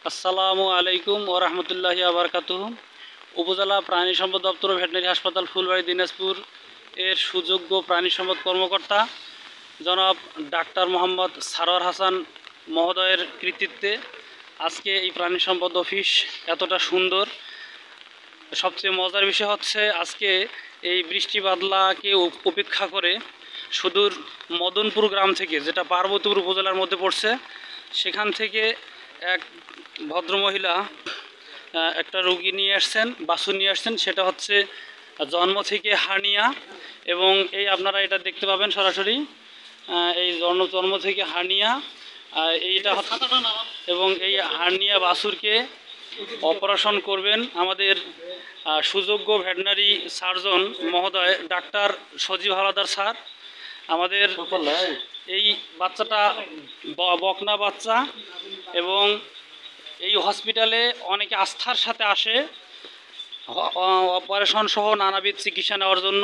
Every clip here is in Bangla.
আসসালামু আলাইকুম ও রহমতুল্লাহি আবরকাতুহ। উপজেলা প্রাণী সম্পদ দপ্তর ও ভেটেরিনারি হাসপাতাল ফুলবাড়ি দিনাজপুর এর সুযোগ্য প্রাণী সম্পদ কর্মকর্তা জনাব ডাক্তার মোহাম্মদ সারোয়ার হাসান মহোদয়ের কৃতিত্বে আজকে এই প্রাণী সম্পদ অফিস এতটা সুন্দর। সবচেয়ে মজার বিষয় হচ্ছে আজকে এই বৃষ্টি বাদলাকে উপেক্ষা করে সুদূর মদনপুর গ্রাম থেকে, যেটা পার্বতীপুর উপজেলার মধ্যে পড়ছে, সেখান থেকে এক ভদ্রমহিলা একটা রোগী নিয়ে আসছেন, বাছুর নিয়ে আসছেন। সেটা হচ্ছে জন্ম থেকে হার্নিয়া, এবং এই আপনারা এটা দেখতে পাবেন সরাসরি। এই জন্ম থেকে হার্নিয়া এইটা, এবং এই হার্নিয়া বাছুরকে অপারেশন করবেন আমাদের সুযোগ্য ভেটেরিনারি সার্জন মহোদয় ডাক্তার সজীব হাওলাদার স্যার। আমাদের এই বাচ্চাটা বকনা বাচ্চা, এবং এই হসপিটালে অনেকে আস্থার সাথে আসে অপারেশন সহ নানাবিধ চিকিৎসা নেওয়ার জন্য।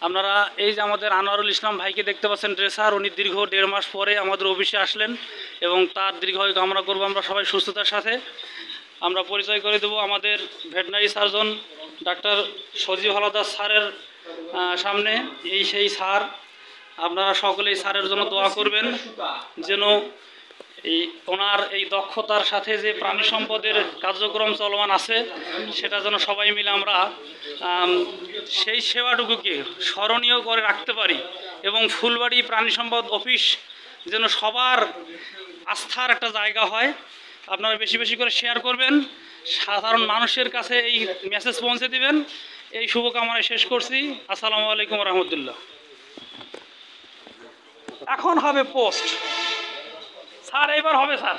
আপনারা এই যে আমাদের আনোয়ারুল ইসলাম ভাইকে দেখতে পাচ্ছেন, ড্রেসার, উনি দীর্ঘ 1.5 মাস পরে আমাদের অফিসে আসলেন, এবং তার দীর্ঘায়ু কামনা করবো আমরা সবাই সুস্থতার সাথে। আমরা পরিচয় করে দেবো আমাদের ভেটেরিনারি সার্জন ডাক্তার সজীব হাওলাদার স্যারের সামনে। এই সেই স্যার, আপনারা সকলেই স্যারের জন্য দোয়া করবেন যেন এই ওনার এই দক্ষতার সাথে যে প্রাণী সম্পদের কার্যক্রম চলমান আছে, সেটা যেন সবাই মিলে আমরা সেই সেবাটুকুকে স্মরণীয় করে রাখতে পারি, এবং ফুলবাড়ি প্রাণী সম্পদ অফিস যেন সবার আস্থার একটা জায়গা হয়। আপনারা বেশি বেশি করে শেয়ার করবেন, সাধারণ মানুষের কাছে এই মেসেজ পৌঁছে দিবেন। এই শুভকামনায় শেষ করছি। আসসালামু আলাইকুম রহমতুল্লাহ। এখন হবে পোস্ট স্যার, এবার হবে স্যার।